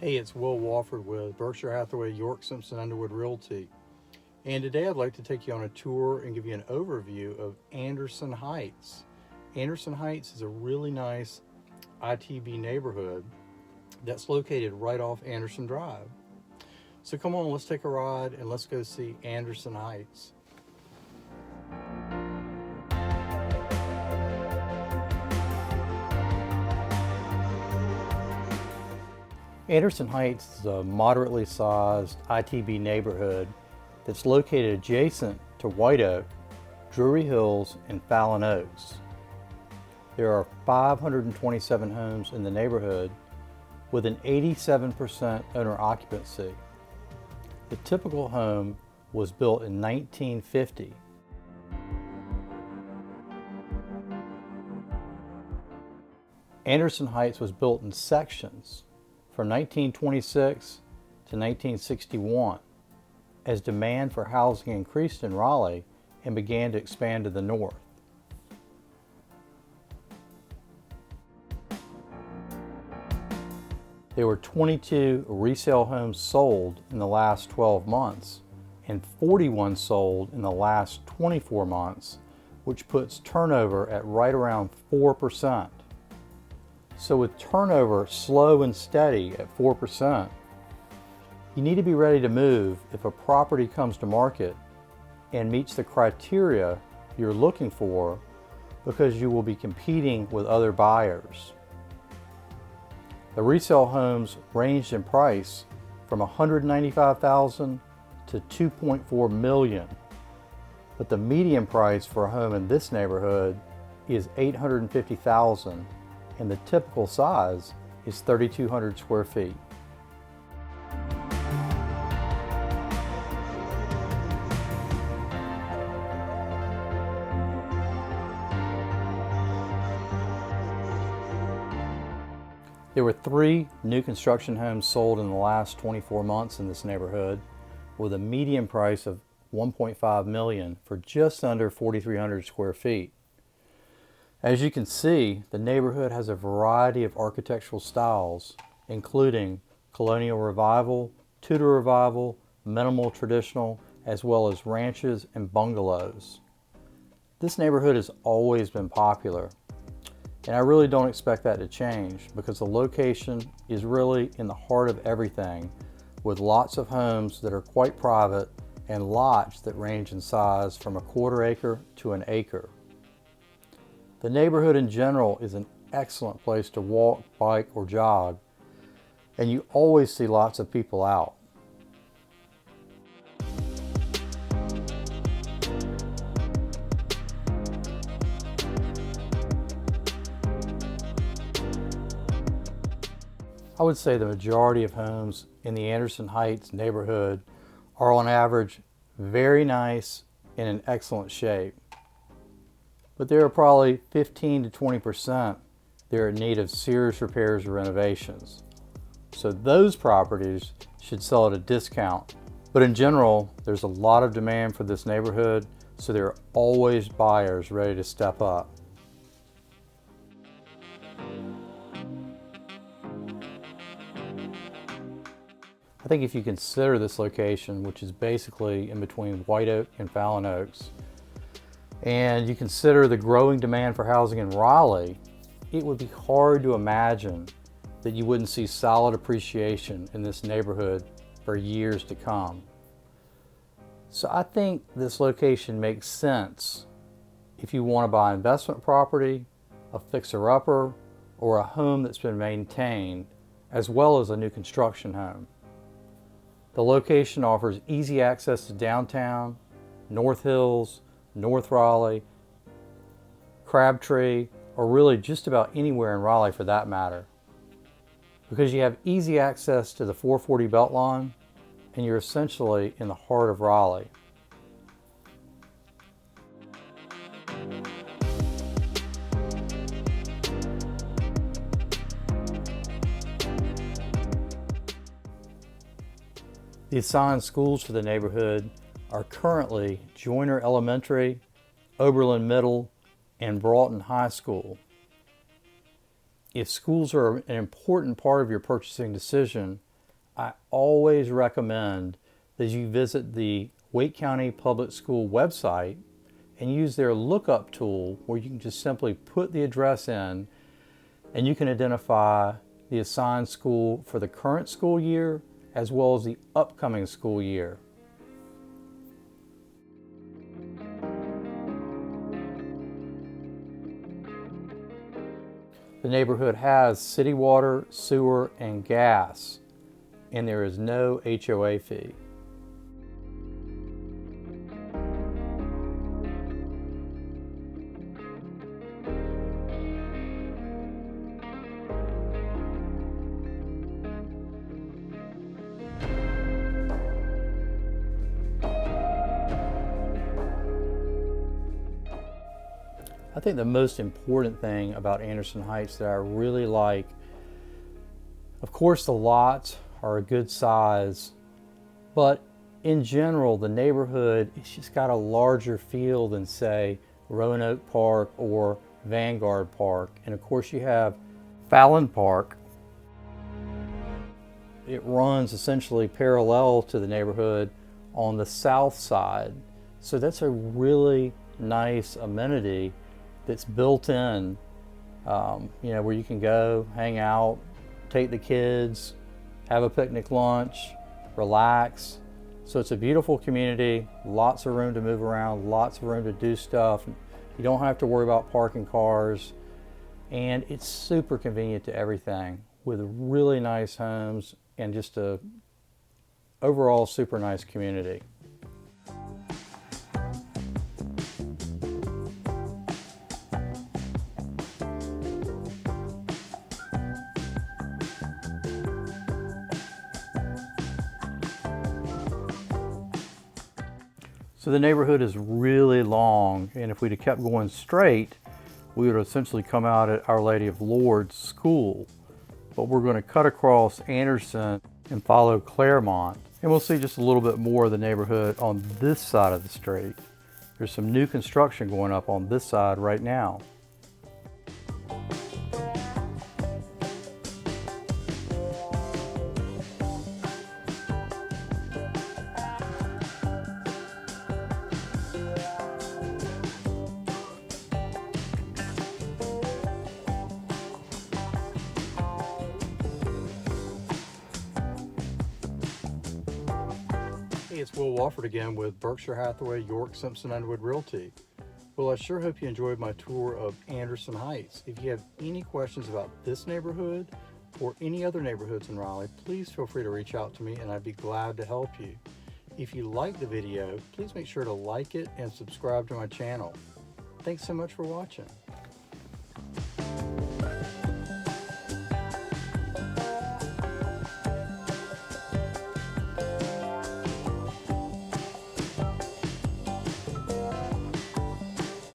Hey, it's Will Wofford with Berkshire, Hathaway, York, Simpson, Underwood, Realty. And today I'd like to take you on a tour and give you an overview of Anderson Heights. Anderson Heights is a really nice ITB neighborhood that's located right off Anderson Drive. So come on, let's take a ride and let's go see Anderson Heights. Anderson Heights is a moderately sized ITB neighborhood that's located adjacent to White Oak, Drury Hills, and Fallon Oaks. There are 527 homes in the neighborhood with an 87% owner occupancy. The typical home was built in 1950. Anderson Heights was built in sections from 1926 to 1961 as demand for housing increased in Raleigh and began to expand to the north. There were 22 resale homes sold in the last 12 months and 41 sold in the last 24 months, which puts turnover at right around 4%. So with turnover slow and steady at 4%, you need to be ready to move if a property comes to market and meets the criteria you're looking for, because you will be competing with other buyers. The resale homes ranged in price from $195,000 to $2.4 million, but the median price for a home in this neighborhood is $850,000. And the typical size is 3,200 square feet. There were 3 new construction homes sold in the last 24 months in this neighborhood with a median price of $1.5 million for just under 4,300 square feet. As you can see, the neighborhood has a variety of architectural styles, including colonial revival, Tudor revival, minimal traditional, as well as ranches and bungalows. This neighborhood has always been popular, and I really don't expect that to change because the location is really in the heart of everything, with lots of homes that are quite private and lots that range in size from a quarter acre to an acre. The neighborhood in general is an excellent place to walk, bike, or jog, and you always see lots of people out. I would say the majority of homes in the Anderson Heights neighborhood are on average very nice and in excellent shape. But there are probably 15 to 20% that are in need of serious repairs or renovations. So those properties should sell at a discount. But in general, there's a lot of demand for this neighborhood, so there are always buyers ready to step up. I think if you consider this location, which is basically in between White Oak and Fallon Oaks, and you consider the growing demand for housing in Raleigh, it would be hard to imagine that you wouldn't see solid appreciation in this neighborhood for years to come. So I think this location makes sense if you want to buy investment property, a fixer-upper, or a home that's been maintained, as well as a new construction home. The location offers easy access to downtown, North Hills, North Raleigh, Crabtree, or really just about anywhere in Raleigh for that matter. Because you have easy access to the 440 Beltline and you're essentially in the heart of Raleigh. The assigned schools for the neighborhood are currently Joyner Elementary, Oberlin Middle, and Broughton High School. If schools are an important part of your purchasing decision, I always recommend that you visit the Wake County Public School website and use their lookup tool where you can just simply put the address in and you can identify the assigned school for the current school year as well as the upcoming school year. The neighborhood has city water, sewer, and gas, and there is no HOA fee. I think the most important thing about Anderson Heights that I really like, of course the lots are a good size, but in general the neighborhood, it's just got a larger feel than say Roanoke Park or Vanguard Park. And of course you have Fallon Park. It runs essentially parallel to the neighborhood on the south side. So that's a really nice amenity that's built in, where you can go, hang out, take the kids, have a picnic lunch, relax. So it's a beautiful community, lots of room to move around, lots of room to do stuff. You don't have to worry about parking cars, and it's super convenient to everything with really nice homes and just a overall super nice community. So the neighborhood is really long, and if we'd have kept going straight, we would have essentially come out at Our Lady of Lourdes School. But we're going to cut across Anderson and follow Claremont. And we'll see just a little bit more of the neighborhood on this side of the street. There's some new construction going up on this side right now. Hey, it's Will Wofford again with Berkshire Hathaway, York, Simpson, Underwood Realty. Well, I sure hope you enjoyed my tour of Anderson Heights. If you have any questions about this neighborhood or any other neighborhoods in Raleigh, please feel free to reach out to me and I'd be glad to help you. If you liked the video, please make sure to like it and subscribe to my channel. Thanks so much for watching.